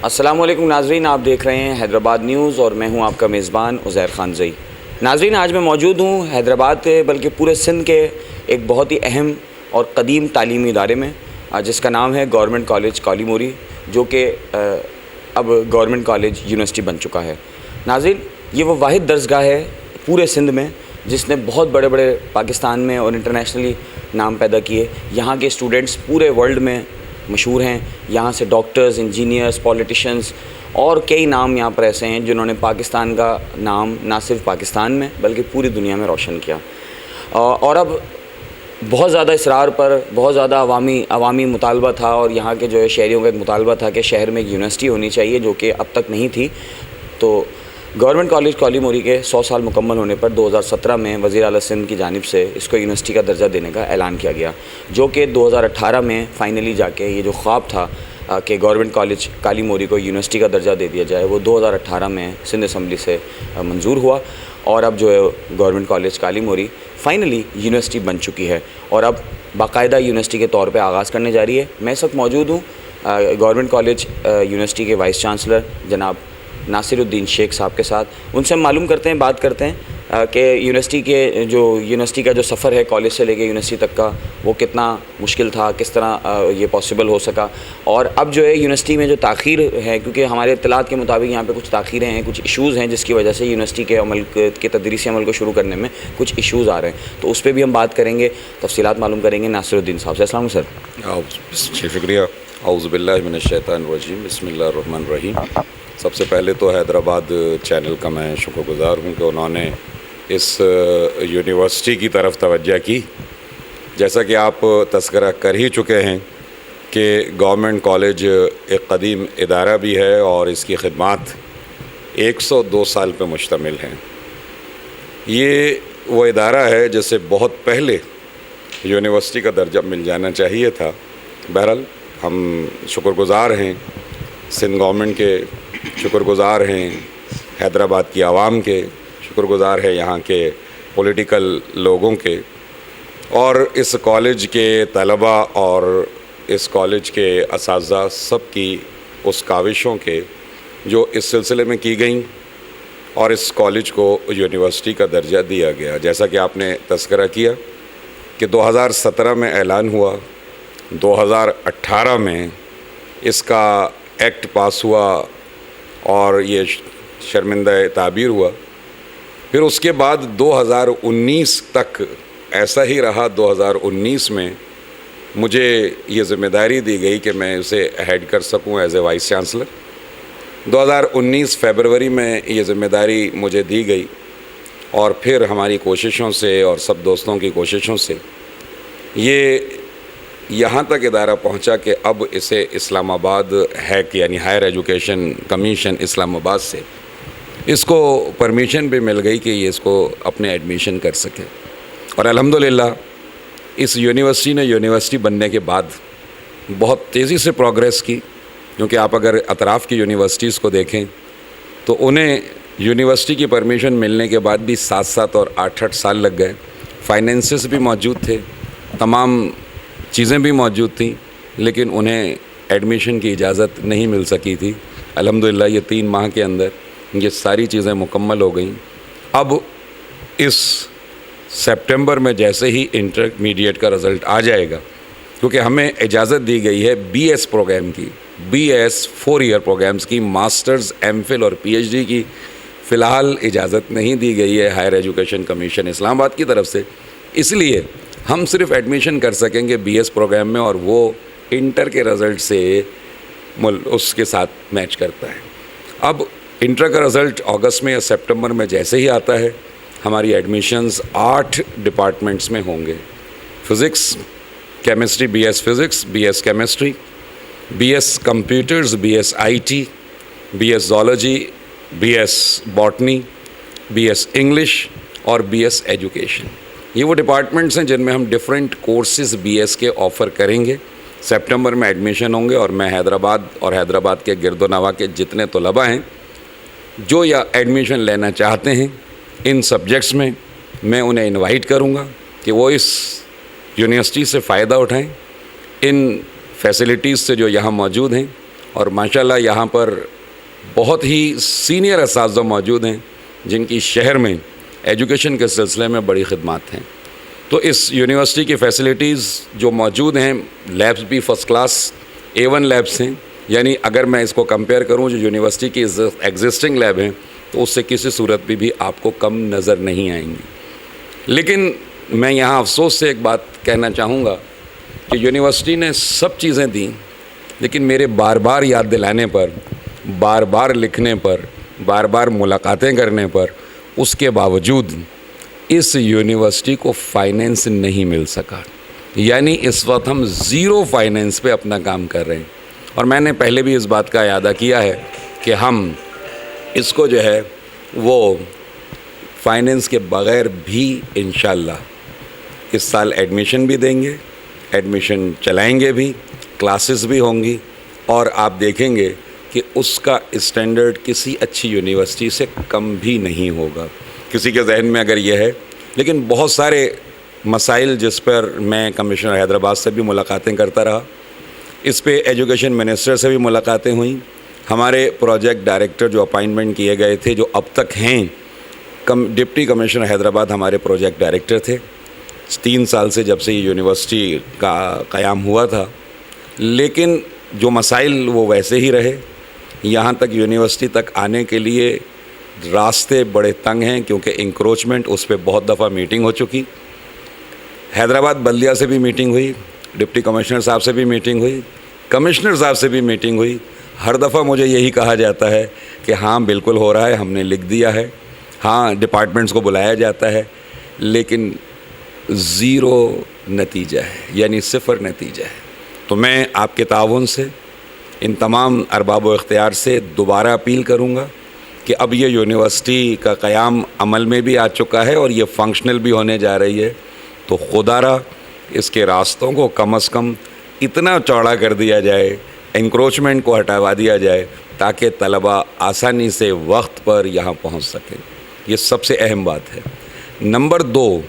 السلام علیکم ناظرین، آپ دیکھ رہے ہیں حیدرآباد نیوز اور میں ہوں آپ کا میزبان عزیر خان زئی۔ ناظرین، آج میں موجود ہوں حیدرآباد کے بلکہ پورے سندھ کے ایک بہت ہی اہم اور قدیم تعلیمی ادارے میں، جس کا نام ہے گورنمنٹ کالج کالی موری، جو کہ اب گورنمنٹ کالج یونیورسٹی بن چکا ہے۔ ناظرین، یہ وہ واحد درسگاہ ہے پورے سندھ میں جس نے بہت بڑے بڑے پاکستان میں اور انٹرنیشنلی نام پیدا کیے۔ یہاں کے اسٹوڈنٹس پورے ورلڈ میں مشہور ہیں۔ یہاں سے ڈاکٹرز، انجینئرز، پولیٹیشنز اور کئی نام یہاں پر ایسے ہیں جنہوں نے پاکستان کا نام نہ صرف پاکستان میں بلکہ پوری دنیا میں روشن کیا۔ اور اب بہت زیادہ اصرار پر بہت زیادہ عوامی مطالبہ تھا، اور یہاں کے جو ہے شہریوں کا ایک مطالبہ تھا کہ شہر میں ایک یونیورسٹی ہونی چاہیے، جو کہ اب تک نہیں تھی۔ تو گورنمنٹ کالج کالی موری کے 100 سال مکمل ہونے پر 2017 میں وزیر اعلیٰ سندھ کی جانب سے اس کو یونیورسٹی کا درجہ دینے کا اعلان کیا گیا، جو کہ 2018 میں فائنلی جا کے یہ جو خواب تھا کہ گورنمنٹ کالج کالی موری کو یونیورسٹی کا درجہ دے دیا جائے، وہ 2018 میں سندھ اسمبلی سے منظور ہوا، اور اب جو ہے گورنمنٹ کالج کالی موری فائنلی یونیورسٹی بن چکی ہے، اور اب باقاعدہ یونیورسٹی کے طور پہ آغاز کرنے جا رہی ہے۔ میں اس وقت موجود ہوں گورنمنٹ کالج یونیورسٹی کے وائس چانسلر جناب ناصر الدین شیخ صاحب کے ساتھ۔ ان سے ہم معلوم کرتے ہیں، بات کرتے ہیں کہ یونیورسٹی کا جو سفر ہے کالج سے لے کے یونیورسٹی تک کا، وہ کتنا مشکل تھا، کس طرح یہ پاسبل ہو سکا، اور اب جو ہے یونیورسٹی میں جو تاخیر ہے، کیونکہ ہمارے اطلاعات کے مطابق یہاں پہ کچھ تاخیریں ہیں، کچھ ایشوز ہیں جس کی وجہ سے یونیورسٹی کے عمل کے تدریسی عمل کو شروع کرنے میں کچھ ایشوز آ رہے ہیں، تو اس پہ بھی ہم بات کریں گے، تفصیلات معلوم کریں گے ناصر الدین صاحب سے۔ السلام علیکم سر۔ شکریہ۔ اعوذ باللہ من الشیطان الرجیم، بسم اللہ الرحمن الرحیم۔ سب سے پہلے تو حیدرآباد چینل کا میں شکر گزار ہوں کہ انہوں نے اس یونیورسٹی کی طرف توجہ کی۔ جیسا کہ آپ تذکرہ کر ہی چکے ہیں کہ گورنمنٹ کالج ایک قدیم ادارہ بھی ہے، اور اس کی خدمات 102 سال پہ مشتمل ہیں۔ یہ وہ ادارہ ہے جسے بہت پہلے یونیورسٹی کا درجہ مل جانا چاہیے تھا۔ بہرحال ہم شکر گزار ہیں سندھ گورنمنٹ کے، شکر گزار ہیں حیدرآباد کی عوام کے، شکر گزار ہے یہاں کے پولیٹیکل لوگوں کے، اور اس کالج کے طلباء اور اس کالج کے اساتذہ سب کی اس کاوشوں کے جو اس سلسلے میں کی گئیں، اور اس کالج کو یونیورسٹی کا درجہ دیا گیا۔ جیسا کہ آپ نے تذکرہ کیا کہ 2017 میں اعلان ہوا، 2018 میں اس کا ایکٹ پاس ہوا اور یہ شرمندہ تعبیر ہوا۔ پھر اس کے بعد 2019 تک ایسا ہی رہا۔ 2019 میں مجھے یہ ذمہ داری دی گئی کہ میں اسے ہیڈ کر سکوں as a vice chancellor. 2019 February میں یہ ذمہ داری مجھے دی گئی، اور پھر ہماری کوششوں سے اور سب دوستوں کی کوششوں سے یہ یہاں تک ادارہ پہنچا کہ اب اسے اسلام آباد ہیک یعنی ہائر ایجوکیشن کمیشن اسلام آباد سے اس کو پرمیشن بھی مل گئی کہ یہ اس کو اپنے ایڈمیشن کر سکے۔ اور الحمدللہ اس یونیورسٹی نے یونیورسٹی بننے کے بعد بہت تیزی سے پروگریس کی، کیونکہ آپ اگر اطراف کی یونیورسٹیز کو دیکھیں تو انہیں یونیورسٹی کی پرمیشن ملنے کے بعد بھی 7 اور 8 سال لگ گئے۔ فائنینسز بھی موجود تھے، تمام چیزیں بھی موجود تھیں، لیکن انہیں ایڈمیشن کی اجازت نہیں مل سکی تھی۔ الحمدللہ یہ 3 ماہ کے اندر یہ ساری چیزیں مکمل ہو گئیں۔ اب اس سپٹمبر میں جیسے ہی انٹرمیڈیٹ کا رزلٹ آ جائے گا، کیونکہ ہمیں اجازت دی گئی ہے بی ایس پروگرام کی، بی ایس 4 ایئر پروگرامز کی، ماسٹرز، ایم فل اور پی ایچ ڈی کی فی الحال اجازت نہیں دی گئی ہے ہائر ایجوکیشن کمیشن اسلام آباد کی طرف سے۔ اس لیے ہم صرف ایڈمیشن کر سکیں گے بی ایس پروگرام میں، اور وہ انٹر کے رزلٹ سے اس کے ساتھ میچ کرتا ہے۔ اب انٹر کا رزلٹ اگست میں یا سپٹمبر میں جیسے ہی آتا ہے، ہماری ایڈمیشنز 8 ڈپارٹمنٹس میں ہوں گے: physics, chemistry, B S physics, B S chemistry, B S computers, B S I T, B S zoology, B S botany, B S English اور بی ایس ایجوکیشن۔ یہ وہ ڈپارٹمنٹس ہیں جن میں ہم ڈیفرنٹ کورسز بی ایس کے offer کریں گے۔ سپٹمبر میں ایڈمیشن ہوں گے، اور میں حیدرآباد اور حیدرآباد کے گرد و نواح کے جتنے طلباء ہیں جو یا ایڈمیشن لینا چاہتے ہیں ان سبجیکٹس میں انہیں انوائٹ کروں گا کہ وہ اس یونیورسٹی سے فائدہ اٹھائیں، ان فیسلٹیز سے جو یہاں موجود ہیں، اور ماشاءاللہ یہاں پر بہت ہی سینئر اساتذہ موجود ہیں جن کی شہر میں ایجوکیشن کے سلسلے میں بڑی خدمات ہیں. تو اس یونیورسٹی کی فیسلٹیز جو موجود ہیں، لیبس بھی فرسٹ کلاس A1 لیبس ہیں. یعنی اگر میں اس کو کمپیئر کروں جو یونیورسٹی کی ایگزسٹنگ لیب ہیں تو اس سے کسی صورت بھی آپ کو کم نظر نہیں آئیں گی. لیکن میں یہاں افسوس سے ایک بات کہنا چاہوں گا کہ یونیورسٹی نے سب چیزیں دیں، لیکن میرے بار بار یاد دلانے پر، بار بار لکھنے پر، بار بار ملاقاتیں کرنے پر، اس کے باوجود اس یونیورسٹی کو فائنینس نہیں مل سکا. یعنی اس وقت ہم زیرو فائنینس پہ اپنا کام کر رہے ہیں. اور میں نے پہلے بھی اس بات کا اعادہ کیا ہے کہ ہم اس کو جو ہے وہ فائنینس کے بغیر بھی انشاءاللہ اس سال ایڈمیشن بھی دیں گے، ایڈمیشن چلائیں گے بھی، کلاسز بھی ہوں گی، اور آپ دیکھیں گے کہ اس کا اسٹینڈرڈ کسی اچھی یونیورسٹی سے کم بھی نہیں ہوگا. کسی کے ذہن میں اگر یہ ہے، لیکن بہت سارے مسائل جس پر میں کمشنر حیدرآباد سے بھی ملاقاتیں کرتا رہا، اس پہ ایجوکیشن منسٹر سے بھی ملاقاتیں ہوئیں. ہمارے پروجیکٹ ڈائریکٹر جو اپائنٹمنٹ کیے گئے تھے، جو اب تک ہیں، ڈپٹی کمشنر حیدرآباد ہمارے پروجیکٹ ڈائریکٹر تھے 3 سال سے جب سے یہ یونیورسٹی کا قیام ہوا تھا. لیکن جو مسائل وہ ویسے ہی رہے. یہاں تک یونیورسٹی تک آنے کے لیے راستے بڑے تنگ ہیں کیونکہ انکروچمنٹ، اس پہ بہت دفعہ میٹنگ ہو چکی. حیدرآباد بلدیہ سے بھی میٹنگ ہوئی، ڈپٹی کمشنر صاحب سے بھی میٹنگ ہوئی، کمشنر صاحب سے بھی میٹنگ ہوئی. ہر دفعہ مجھے یہی کہا جاتا ہے کہ ہاں بالکل ہو رہا ہے، ہم نے لکھ دیا ہے، ہاں ڈپارٹمنٹس کو بلایا جاتا ہے، لیکن زیرو نتیجہ ہے، یعنی 0 نتیجہ ہے. تو میں آپ کے تعاون سے، ان تمام ارباب و اختیار سے دوبارہ اپیل کروں گا کہ اب یہ یونیورسٹی کا قیام عمل میں بھی آ چکا ہے اور یہ فنکشنل بھی ہونے جا رہی ہے. تو خدا را اس کے راستوں کو کم از کم اتنا چوڑا کر دیا جائے، انکروچمنٹ کو ہٹوا دیا جائے، تاکہ طلباء آسانی سے وقت پر یہاں پہنچ سکیں. یہ سب سے اہم بات ہے. نمبر 2،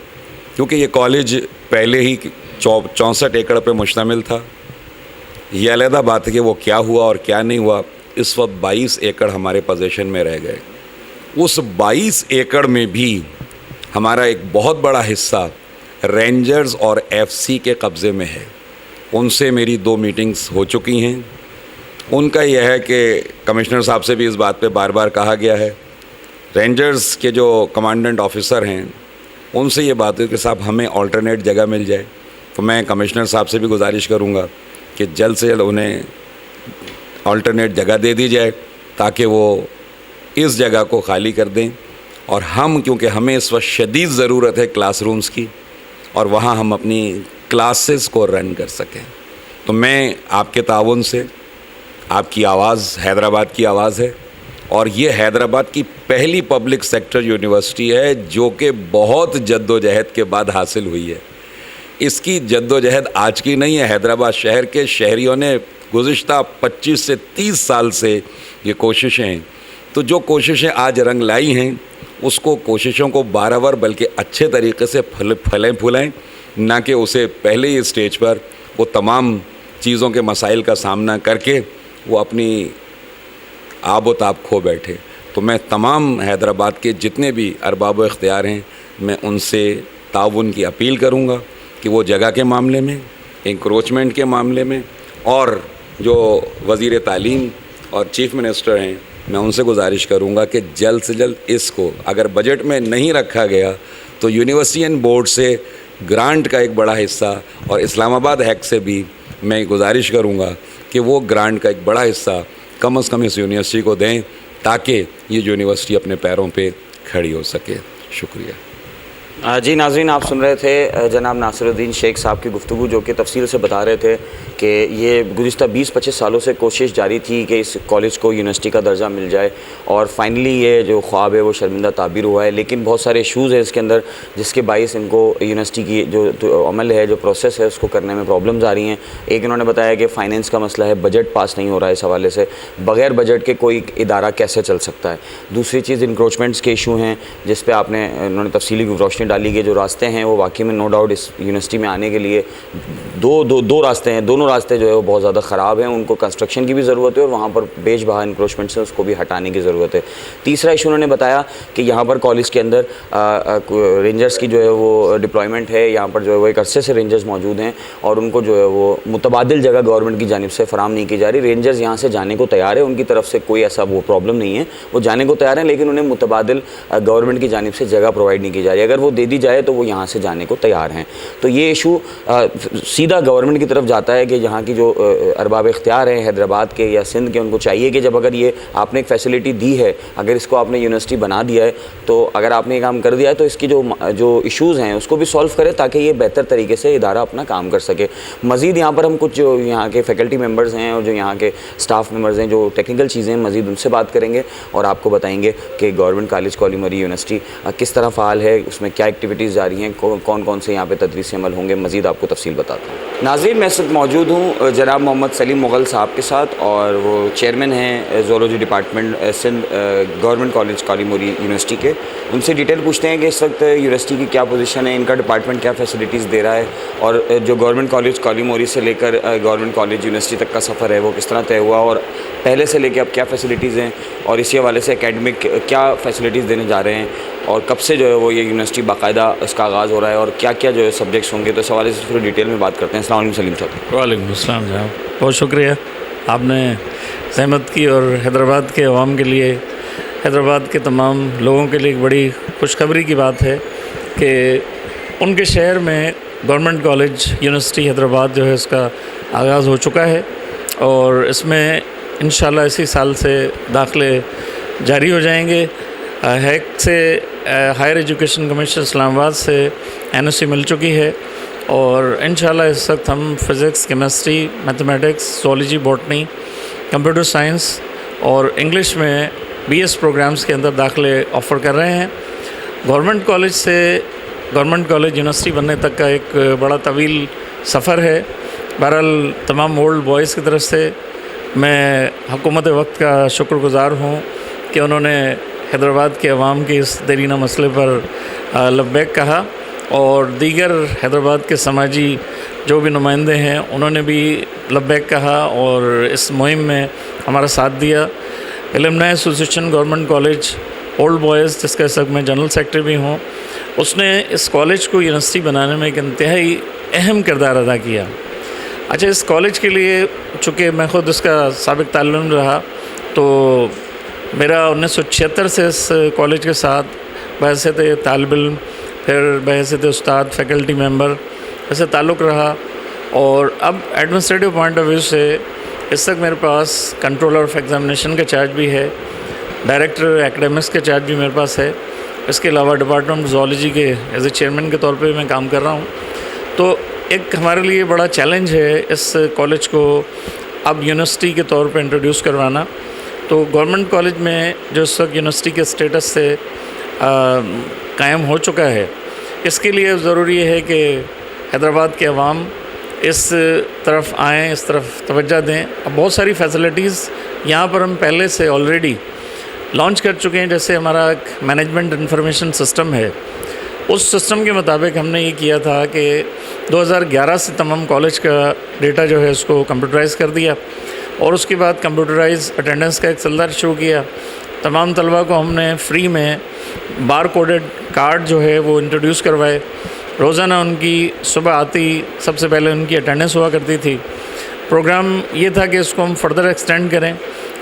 کیونکہ یہ کالج پہلے ہی 64 ایکڑ پہ مشتمل تھا. یہ علیحدہ بات ہے کہ وہ کیا ہوا اور کیا نہیں ہوا. اس وقت 22 ایکڑ ہمارے پوزیشن میں رہ گئے. اس 22 ایکڑ میں بھی ہمارا ایک بہت بڑا حصہ رینجرز اور FC کے قبضے میں ہے. ان سے میری 2 میٹنگز ہو چکی ہیں. ان کا یہ ہے کہ کمشنر صاحب سے بھی اس بات پہ بار بار کہا گیا ہے. رینجرز کے جو کمانڈنٹ آفیسر ہیں ان سے یہ بات ہے کہ صاحب ہمیں آلٹرنیٹ جگہ مل جائے. تو میں کمشنر صاحب سے بھی گزارش کروں گا کہ جلد سے جلد انہیں آلٹرنیٹ جگہ دے دی جائے تاکہ وہ اس جگہ کو خالی کر دیں. اور ہم، کیونکہ ہمیں اس وقت شدید ضرورت ہے کلاس رومز کی، اور وہاں ہم اپنی کلاسز کو رن کر سکیں. تو میں آپ کے تعاون سے، آپ کی آواز حیدرآباد کی آواز ہے، اور یہ حیدرآباد کی پہلی پبلک سیکٹر یونیورسٹی ہے جو کہ بہت جد و جہد کے بعد حاصل ہوئی ہے. اس کی جد و جہد آج کی نہیں ہے. حیدرآباد شہر کے شہریوں نے گزشتہ 25 سے 30 سال سے یہ کوششیں، تو جو کوششیں آج رنگ لائی ہیں، اس کو کوششوں کو بارآور بلکہ اچھے طریقے سے پھلائیں، نہ کہ اسے پہلے ہی اسٹیج پر وہ تمام چیزوں کے مسائل کا سامنا کر کے وہ اپنی آب و تاب کھو بیٹھے. تو میں تمام حیدرآباد کے جتنے بھی ارباب و اختیار ہیں، میں ان سے تعاون کی اپیل کروں گا کہ وہ جگہ کے معاملے میں، انکروچمنٹ کے معاملے میں، اور جو وزیر تعلیم اور چیف منسٹر ہیں، میں ان سے گزارش کروں گا کہ جلد سے جلد اس کو، اگر بجٹ میں نہیں رکھا گیا تو یونیورسٹی بورڈ سے گرانٹ کا ایک بڑا حصہ، اور اسلام آباد ہیک سے بھی میں گزارش کروں گا کہ وہ گرانٹ کا ایک بڑا حصہ کم از کم اس یونیورسٹی کو دیں تاکہ یہ یونیورسٹی اپنے پیروں پہ کھڑی ہو سکے. شکریہ. جی ناظرین، آپ سن رہے تھے جناب ناصر الدین شیخ صاحب کی گفتگو، جو کہ تفصیل سے بتا رہے تھے کہ یہ گزشتہ 20-25 سالوں سے کوشش جاری تھی کہ اس کالج کو یونیورسٹی کا درجہ مل جائے، اور فائنلی یہ جو خواب ہے وہ شرمندہ تعبیر ہوا ہے. لیکن بہت سارے ایشوز ہیں اس کے اندر، جس کے باعث ان کو یونیورسٹی کی جو عمل ہے، جو پروسیس ہے، اس کو کرنے میں پرابلمز آ رہی ہیں. ایک انہوں نے بتایا کہ فائنینس کا مسئلہ ہے، بجٹ پاس نہیں ہو رہا ہے. اس حوالے سے بغیر بجٹ کے کوئی ادارہ کیسے چل سکتا ہے. دوسری چیز انکروچمنٹس کے ایشو ہیں، جس پہ انہوں نے تفصیلی روشنی روشنی ڈالی کہ جو راستے ہیں وہ واقعی میں نو ڈاؤٹ اس یونیورسٹی میں آنے کے لیے دو راستے ہیں، دونوں راستے جو ہے وہ بہت زیادہ خراب ہیں، ان کو کنسٹرکشن کی بھی ضرورت ہے اور وہاں پر بیچ بہا انکروچمنٹس ہیں اس کو بھی ہٹانے کی ضرورت ہے۔ تیسرا ایشو انہوں نے بتایا کہ یہاں پر کالج کے اندر رینجرز کی جو ہے وہ ڈپلائمنٹ ہے، یہاں پر جو ہے وہ ایک عرصے سے رینجرز موجود ہیں اور ان کو جو ہے وہ متبادل جگہ گورنمنٹ کی جانب سے فراہم نہیں کی جا رہی۔ رینجرز یہاں سے جانے کو تیار ہے، ان کی طرف سے کوئی ایسا وہ پرابلم نہیں ہے، وہ جانے کو تیار ہیں، لیکن انہیں متبادل گورنمنٹ کی جانب سے جگہ پرووائڈ نہیں کی جا رہی۔ اگر وہ دے دی جائے تو وہ یہاں سے جانے کو تیار ہیں۔ تو یہ ایشو سیدھا گورنمنٹ کی طرف جاتا ہے کہ یہاں کی جو ارباب اختیار ہیں حیدرآباد کے یا سندھ کے، ان کو چاہیے کہ جب اگر یہ آپ نے ایک فیسلٹی دی ہے، اگر اس کو آپ نے یونیورسٹی بنا دیا ہے، تو اگر آپ نے یہ کام کر دیا ہے تو اس کی جو ایشوز ہیں اس کو بھی سولو کرے تاکہ یہ بہتر طریقے سے ادارہ اپنا کام کر سکے۔ مزید یہاں پر ہم کچھ جو یہاں کے فیکلٹی ممبرز ہیں اور جو یہاں کے اسٹاف ممبرز ہیں جو ٹیکنیکل چیزیں مزید ان سے بات کریں گے اور آپ کو بتائیں گے کہ گورنمنٹ کالج کولیمری یونیورسٹی کس طرح فعال ہے، اس میں کیا ایکٹیویٹیز جاری ہیں، کون کون سے یہاں پہ تدریسی عمل ہوں گے، مزید آپ کو تفصیل بتاتا ہوں۔ ناظرین، میں اس وقت موجود ہوں جناب محمد سلیم مغل صاحب کے ساتھ، اور وہ چیئرمین ہیں zoology department Sindh government college کولیمری یونیورسٹی کے۔ ان سے ڈیٹیل پوچھتے ہیں کہ اس وقت یونیورسٹی کی کیا پوزیشن ہے، ان کا ڈپارٹمنٹ کیا فیسلٹیز دے رہا ہے، اور جو گورنمنٹ کالج کولیمری سے لے کر گورنمنٹ کالج یونیورسٹی تک کا سفر ہے وہ کس طرح طے ہوا، اور پہلے سے لے کے اب کیا فیسلٹیز ہیں، اور اسی حوالے سے اکیڈمک کیا فیسلٹیز دینے جا رہے ہیں، اور کب سے جو ہے وہ یہ یونیورسٹی باقاعدہ اس کا آغاز ہو رہا ہے، اور کیا کیا جو ہے سبجیکٹس ہوں گے، تو اس حوالے سے تھوڑی ڈیٹیل میں بات کرتے ہیں۔ السلام علیکم سلیم صاحب۔ وعلیکم السلام جناب، بہت شکریہ آپ نے زحمت کی، اور حیدرآباد کے عوام کے لیے، حیدرآباد کے تمام لوگوں کے لیے ایک بڑی خوشخبری کی بات ہے کہ ان کے شہر میں گورنمنٹ کالج یونیورسٹی حیدرآباد جو ہے اس کا آغاز ہو چکا ہے، اور اس میں انشاءاللہ اسی سال سے داخلے جاری ہو جائیں گے۔ ہیک سے ہائر ایجوکیشن کمیشن اسلام آباد سے NOC مل چکی ہے، اور انشاءاللہ اس وقت ہم physics, chemistry, mathematics, zoology, botany, computer science اور انگلش میں BS پروگرامز کے اندر داخلے آفر کر رہے ہیں۔ گورنمنٹ کالج سے گورنمنٹ کالج یونیورسٹی بننے تک کا ایک بڑا طویل سفر ہے۔ بہرحال تمام اولڈ بوائز کی طرف سے میں حکومت وقت کا شکر گزار ہوں کہ انہوں نے حیدرآباد کے عوام کے اس دیرینہ مسئلے پر لبیک کہا، اور دیگر حیدرآباد کے سماجی جو بھی نمائندے ہیں انہوں نے بھی لبیک کہا اور اس مہم میں ہمارا ساتھ دیا۔ المنائی association government college old boys, جس کا اس وقت میں جنرل سیکرٹری بھی ہوں، اس نے اس کالج کو یونیورسٹی بنانے میں ایک انتہائی اہم کردار ادا کیا۔ اچھا، اس کالج کے لیے چونکہ میں خود اس کا سابق طالب علم رہا، تو میرا 1976 سے اس کالج کے ساتھ بحیثیت طالب علم، پھر بحیثیت استاد، فیکلٹی ممبر ایسے تعلق رہا، اور اب ایڈمنسٹریٹو پوائنٹ آف ویو سے اس تک میرے پاس کنٹرولر آف ایگزامینیشن کا چارج بھی ہے، ڈائریکٹر ایکڈیمکس کا چارج بھی میرے پاس ہے، اس کے علاوہ ڈپارٹمنٹ زولوجی کے ایز اے چیئرمین کے طور پہ میں کام کر رہا ہوں۔ تو ایک ہمارے لیے بڑا چیلنج ہے اس کالج کو اب یونیورسٹی کے طور پہ انٹروڈیوس کروانا۔ تو گورنمنٹ کالج میں جو اس وقت یونیورسٹی کے اسٹیٹس سے قائم ہو چکا ہے، اس کے لیے ضروری ہے کہ حیدرآباد کے عوام اس طرف آئیں، اس طرف توجہ دیں۔ اب بہت ساری فیسلٹیز یہاں پر ہم پہلے سے آلریڈی لانچ کر چکے ہیں، جیسے ہمارا ایک مینجمنٹ انفارمیشن سسٹم ہے، اس سسٹم کے مطابق ہم نے یہ کیا تھا کہ 2011 سے تمام کالج کا ڈیٹا جو ہے اس کو کمپیوٹرائز کر دیا، اور اس کے بعد کمپیوٹرائز اٹینڈنس کا ایک سلسلہ شروع کیا۔ تمام طلباء کو ہم نے فری میں بار کوڈڈ کارڈ جو ہے وہ انٹروڈیوس کروائے۔ روزانہ ان کی صبح آتی سب سے پہلے ان کی اٹینڈنس ہوا کرتی تھی۔ پروگرام یہ تھا کہ اس کو ہم فردر ایکسٹینڈ کریں،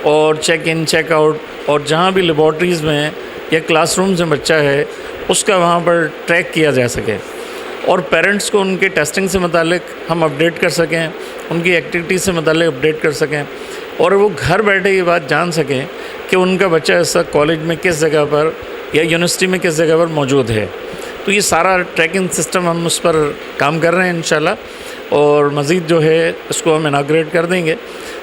اور چیک ان، چیک آؤٹ، اور جہاں بھی لیبارٹریز میں یا کلاس رومز میں بچہ ہے اس کا وہاں پر ٹریک کیا جا سکے، اور پیرنٹس کو ان کے ٹیسٹنگ سے متعلق ہم اپڈیٹ کر سکیں، ان کی ایکٹیویٹیز سے متعلق اپڈیٹ کر سکیں، اور وہ گھر بیٹھے یہ بات جان سکیں کہ ان کا بچہ اس وقت کالج میں کس جگہ پر یا یونیورسٹی میں کس جگہ پر موجود ہے۔ تو یہ سارا ٹریکنگ سسٹم ہم اس پر کام کر رہے ہیں انشاءاللہ، اور مزید جو ہے اس کو ہم اناگریٹ کر دیں گے۔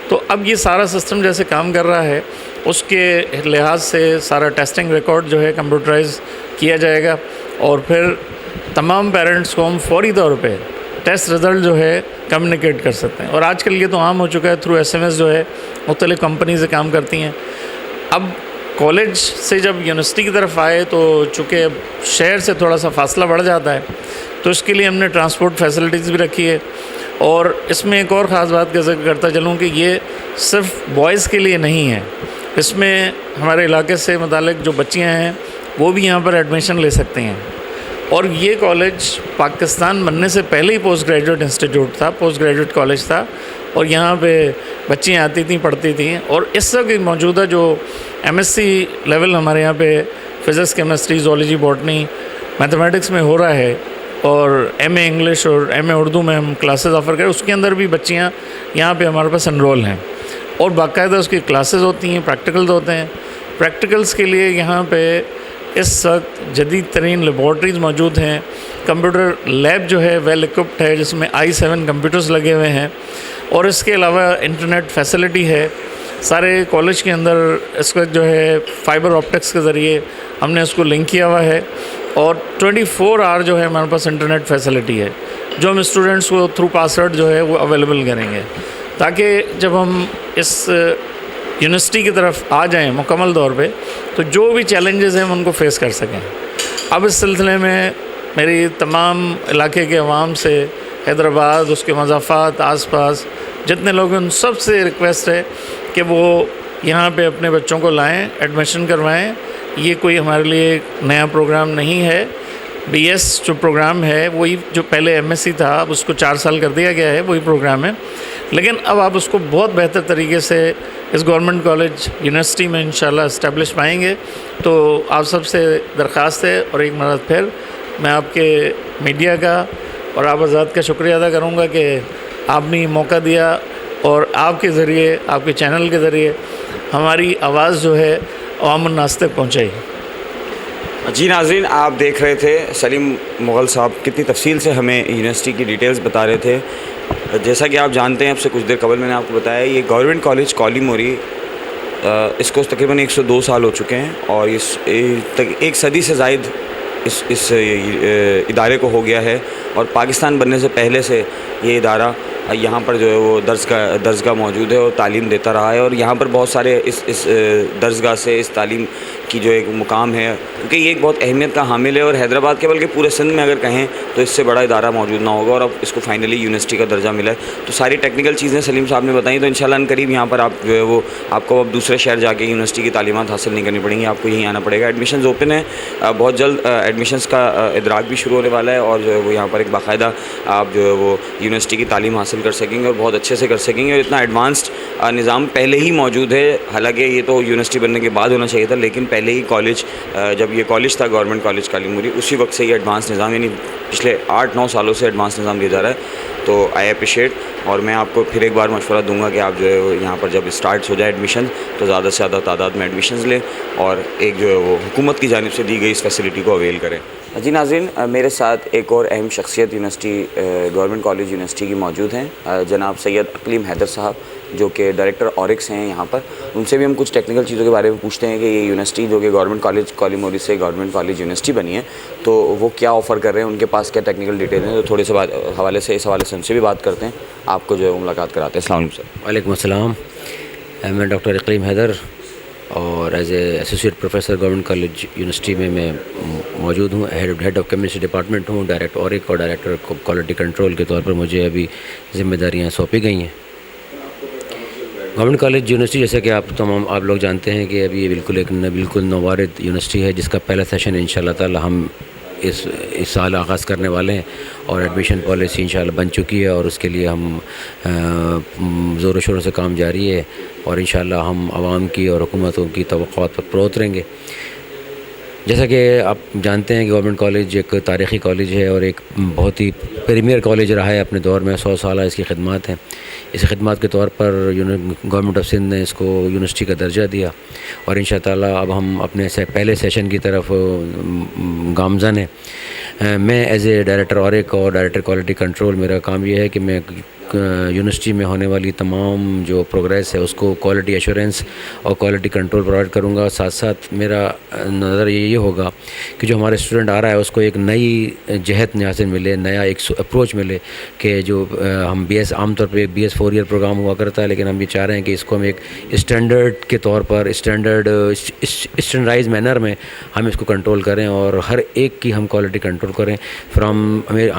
تو اب یہ سارا سسٹم جیسے کام کر رہا ہے، اس کے لحاظ سے سارا ٹیسٹنگ ریکارڈ جو ہے کمپیوٹرائز کیا جائے گا، اور پھر تمام پیرنٹس کو ہم فوری طور پہ ٹیسٹ رزلٹ جو ہے کمیونیکیٹ کر سکتے ہیں۔ اور آج کل یہ تو عام ہو چکا ہے، تھرو SMS جو ہے مختلف کمپنیز کام کرتی ہیں۔ اب کالج سے جب یونیورسٹی کی طرف آئے تو چونکہ اب شہر سے تھوڑا سا فاصلہ بڑھ جاتا ہے تو اس کے لیے ہم نے ٹرانسپورٹ فیسلٹیز بھی رکھی ہے. اور اس میں ایک اور خاص بات کا ذکر کرتا چلوں کہ یہ صرف بوائز کے لیے نہیں ہے. اس میں ہمارے علاقے سے متعلق جو بچیاں ہیں وہ بھی یہاں پر ایڈمیشن لے سکتے ہیں. اور یہ کالج پاکستان بننے سے پہلے ہی پوسٹ گریجویٹ انسٹیٹیوٹ تھا, پوسٹ گریجویٹ کالج تھا, اور یہاں پہ بچیاں آتی تھیں, پڑھتی تھیں. اور اس وقت موجودہ جو ایم ایس سی لیول ہمارے یہاں پہ physics, chemistry, zoology, botany, mathematics میں ہو رہا ہے, اور ایم اے انگلش اور ایم اے اردو میں ہم کلاسز آفر کریں, اس کے اندر بھی بچیاں یہاں پہ ہمارے پاس انرول ہیں. اور باقاعدہ اس کی کلاسز ہوتی ہیں, پریکٹیکلز ہوتے ہیں. پریکٹیکلز کے لیے یہاں پہ اس وقت جدید ترین لیبارٹریز موجود ہیں. کمپیوٹر لیب جو ہے ویل اکوپڈ ہے, جس میں i7 کمپیوٹرز لگے ہوئے ہیں. اور اس کے علاوہ انٹرنیٹ فیسلٹی ہے سارے کالج کے اندر. اس وقت جو ہے فائبر آپٹکس کے ذریعے ہم نے اس کو لنک کیا ہوا ہے, اور 24 آور جو ہے ہمارے پاس انٹرنیٹ فیسلٹی ہے, جو ہم اسٹوڈنٹس کو تھرو پاسورڈ جو ہے وہ اویلیبل کریں گے, تاکہ جب ہم اس یونیورسٹی کی طرف آ جائیں مکمل طور پہ تو جو بھی چیلنجز ہیں ہم ان کو فیس کر سکیں. اب اس سلسلے میں میری تمام علاقے کے عوام سے, حیدرآباد, اس کے مضافات, آس پاس جتنے لوگ ہیں ان سب سے ریکویسٹ ہے کہ وہ یہاں پہ اپنے بچوں کو لائیں, ایڈمیشن کروائیں. یہ کوئی ہمارے لیے ایک نیا پروگرام نہیں ہے. بی ایس جو پروگرام ہے وہی جو پہلے ایم ایس سی تھا, اب اس کو 4 سال کر دیا گیا ہے, وہی پروگرام ہے. لیکن اب آپ اس کو بہت بہتر طریقے سے اس گورنمنٹ کالج یونیورسٹی میں انشاءاللہ اسٹیبلش پائیں گے. تو آپ سب سے درخواست ہے, اور ایک مرتبہ پھر میں آپ کے میڈیا کا اور آپ حضرات کا شکریہ ادا کروں گا کہ آپ نے یہ موقع دیا, اور آپ کے ذریعے, آپ کے چینل کے ذریعے ہماری آواز جو ہے عوام الناس تک پہنچائی. جی ناظرین, آپ دیکھ رہے تھے سلیم مغل صاحب کتنی تفصیل سے ہمیں یونیورسٹی کی ڈیٹیلز بتا رہے تھے. جیسا کہ آپ جانتے ہیں, اب سے کچھ دیر قبل میں نے آپ کو بتایا, یہ گورنمنٹ کالج کولی موری, اس کو تقریباً 102 سال ہو چکے ہیں, اور اس 1 صدی سے زائد اس ادارے کو ہو گیا ہے. اور پاکستان بننے سے پہلے سے یہ ادارہ یہاں پر جو ہے وہ درسگاہ موجود ہے اور تعلیم دیتا رہا ہے. اور یہاں پر بہت سارے اس درسگاہ سے اس تعلیم کی جو ایک مقام ہے, کیونکہ یہ ایک بہت اہمیت کا حامل ہے, اور حیدرآباد کے بلکہ پورے سندھ میں اگر کہیں تو اس سے بڑا ادارہ موجود نہ ہوگا. اور اب اس کو فائنلی یونیورسٹی کا درجہ ملا ہے. تو ساری ٹیکنیکل چیزیں سلیم صاحب نے بتائیں, تو انشاءاللہ ان قریب یہاں پر آپ جو ہے وہ آپ کو اب دوسرے شہر جا کے یونیورسٹی کی تعلیمات حاصل نہیں کرنی پڑیں گی, آپ کو یہیں آنا پڑے گا. ایڈمیشنز اوپن ہیں, بہت جلد ایڈمیشنز کا ادراک بھی شروع ہونے والا ہے, اور جو ہے وہ یہاں پر ایک باقاعدہ آپ جو ہے وہ یونیورسٹی کی تعلیم حاصل کر سکیں گے, اور بہت اچھے سے کر سکیں گے. اور اتنا ایڈوانسڈ نظام پہلے ہی موجود ہے, حالانکہ یہ تو یونیورسٹی بننے کے بعد ہونا چاہیے تھا, لیکن پہلے ہی کالج, جب یہ کالج تھا گورنمنٹ کالج کولی موری, اسی وقت سے یہ ایڈوانس نظام, یعنی پچھلے 8-9 سالوں سے ایڈوانس نظام دیا جا رہا ہے. تو آئی اپریشیٹ, اور میں آپ کو پھر ایک بار مشورہ دوں گا کہ آپ جو ہے یہاں پر جب اسٹارٹس ہو جائے ایڈمیشن, تو زیادہ سے زیادہ تعداد میں ایڈمیشنز لیں, اور ایک جو ہے وہ حکومت کی جانب سے دی گئی اس فیسلٹی کو اویل کریں. جی ناظرین, میرے ساتھ ایک اور اہم شخصیت یونیورسٹی گورنمنٹ کالج یونیورسٹی کی موجود ہیں, جناب سید اقلیم حیدر صاحب, جو کہ ڈائریکٹر اورکس ہیں یہاں پر. ان سے بھی ہم کچھ ٹیکنیکل چیزوں کے بارے میں پوچھتے ہیں کہ یہ یونیورسٹی جو کہ گورنمنٹ کالج کولی موری سے گورنمنٹ کالج یونیورسٹی بنی ہے, تو وہ کیا آفر کر رہے ہیں, ان کے پاس کیا ٹیکنیکل ڈیٹیل ہیں. تو تھوڑے سے حوالے سے اس حوالے سے ان سے بھی بات کرتے ہیں, آپ کو جو ہے وہ ملاقات کراتے ہیں. السلام علیکم سر. وعلیکم السلام. میں ڈاکٹر اقلیم حیدر, اور as a associate professor government college university میں موجود ہوں. ہیڈ آف کیمسٹری ڈپارٹمنٹ ہوں. ڈائریکٹر اورک اور ڈائریکٹر کوالٹی کنٹرول کے طور پر مجھے ابھی ذمہ داریاں سونپی گئی ہیں. گورنمنٹ کالج یونیورسٹی, جیسا کہ آپ لوگ جانتے ہیں کہ ابھی یہ بالکل نوارد یونیورسٹی ہے, جس کا پہلا سیشن انشاءاللہ تعالی ہم اس سال آغاز کرنے والے ہیں, اور ایڈمیشن پالیسی انشاءاللہ بن چکی ہے, اور اس کے لیے ہم زور و شور سے کام جاری ہے, اور انشاءاللہ ہم عوام کی اور حکومتوں کی توقعات پر پورا اتریں گے. جیسا کہ آپ جانتے ہیں کہ گورنمنٹ کالج ایک تاریخی کالج ہے, اور ایک بہت ہی پریمیئر کالج رہا ہے اپنے دور میں. 100 سالہ اس کی خدمات ہیں. اس خدمات کے طور پر گورنمنٹ آف سندھ نے اس کو یونیورسٹی کا درجہ دیا, اور انشاء اللہ اب ہم اپنے پہلے سیشن کی طرف گامزن ہیں. میں ایز اے ڈائریکٹر اورک اور ڈائریکٹر کوالٹی کنٹرول, میرا کام یہ ہے کہ میں یونیورسٹی میں ہونے والی تمام جو پروگریس ہے اس کو کوالٹی ایشورنس اور کوالٹی کنٹرول پرووائڈ کروں گا. ساتھ ساتھ میرا نظر یہ ہوگا کہ جو ہمارے اسٹوڈنٹ آ رہا ہے اس کو ایک نئی جہت یہاں سے ملے, نیا ایک اپروچ ملے کہ جو ہم عام طور پہ BS 4 ایئر پروگرام ہوا کرتا ہے, لیکن ہم یہ چاہ رہے ہیں کہ اس کو ہم ایک اسٹینڈرڈ کے طور پر اسٹینڈرڈائز مینر میں ہم اس کو کنٹرول کریں اور ہر ایک کی ہم کوالٹی کنٹرول کریں.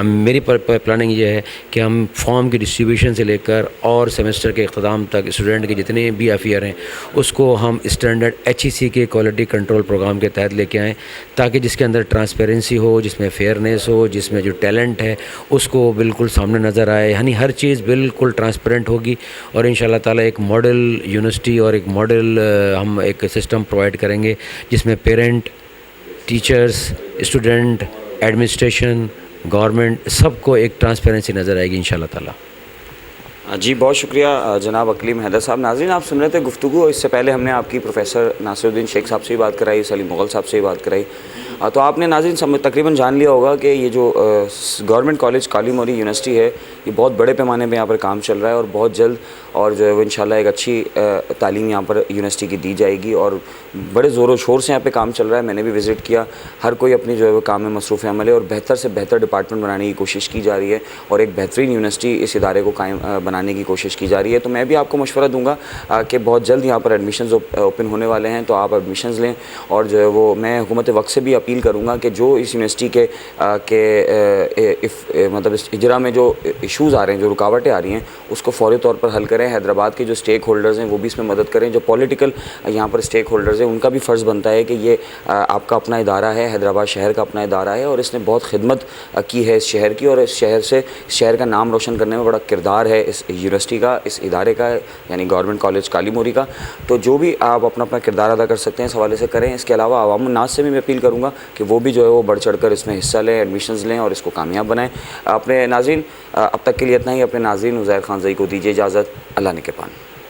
میری پلاننگ یہ ہے کہ ہم فارم کی ڈسٹریبیوشن سے لے کر اور سیمسٹر کے اختتام تک اسٹوڈنٹ کے جتنے بھی افیئر ہیں اس کو ہم اسٹینڈرڈ HEC کے کوالٹی کنٹرول پروگرام کے تحت لے کے آئیں, تاکہ جس کے اندر ٹرانسپیرنسی ہو, جس میں فیئرنیس ہو, جس میں جو ٹیلنٹ ہے اس کو بالکل سامنے نظر آئے. یعنی ہر چیز بالکل ٹرانسپیرنٹ ہوگی اور ان شاء اللہ تعالیٰ ایک ماڈل یونیورسٹی اور ایک ماڈل ہم ایک سسٹم پرووائڈ کریں گے جس میں parent, teachers, student, administration, government سب کو ایک ٹرانسپیرنسی نظر آئے گی ان شاء اللہ تعالیٰ. جی بہت شکریہ جناب اقلیم حیدر صاحب. ناظرین آپ سن رہے تھے گفتگو, اس سے پہلے ہم نے آپ کی پروفیسر ناصر الدین شیخ صاحب سے بھی بات کرائی, سلیم مغل صاحب سے بھی بات کرائی. تو آپ نے ناظرین تقریباً جان لیا ہوگا کہ یہ جو گورنمنٹ کالج کالی موری یونیورسٹی ہے یہ بہت بڑے پیمانے پہ یہاں پر کام چل رہا ہے اور بہت جلد اور جو ہے وہ انشاءاللہ ایک اچھی تعلیم یہاں پر یونیورسٹی کی دی جائے گی اور بڑے زور و شور سے یہاں پہ کام چل رہا ہے. میں نے بھی وزٹ کیا, ہر کوئی اپنی جو ہے وہ کام میں مصروف عمل ہے اور بہتر سے بہتر ڈپارٹمنٹ بنانے کی کوشش کی جا رہی ہے اور ایک بہترین یونیورسٹی اس ادارے کو قائم بنانے کی کوشش کی جا رہی ہے. تو میں بھی آپ کو مشورہ دوں گا کہ بہت جلد یہاں پر ایڈمیشنز اوپن ہونے والے ہیں, تو آپ ایڈمیشنز لیں اور جو ہے وہ میں حکومت وقت سے بھی اپیل کروں گا کہ جو اس یونیورسٹی کے مطلب اس اجرا میں جو ایشوز آ رہے ہیں, جو رکاوٹیں آ رہی ہیں اس کو فوری طور پر حل کریں. حیدرآباد کے جو اسٹیک ہولڈرز ہیں وہ بھی اس میں مدد کریں, جو پولیٹیکل یہاں پر اسٹیک ہولڈرز ہیں ان کا بھی فرض بنتا ہے کہ یہ آپ کا اپنا ادارہ ہے, حیدرآباد شہر کا اپنا ادارہ ہے اور اس نے بہت خدمت کی ہے اس شہر کی اور اس شہر کا نام روشن کرنے میں بڑا کردار ہے اس یونیورسٹی کا, اس ادارے کا, یعنی گورنمنٹ کالج کالی موری کا. تو جو بھی آپ اپنا کردار ادا کر سکتے ہیں اس حوالے سے کریں. اس کے علاوہ عوام الناس سے بھی میں اپیل کروں گا کہ وہ بھی جو ہے وہ بڑھ چڑھ کر اس میں حصہ لیں, ایڈمیشنز لیں اور اس کو کامیاب بنائیں. اپنے ناظرین اب تک کے لیے اتنا ہی. اپنے ناظرین عزیر خان زئی کو دیجیے اجازت. اللہ نگہبان.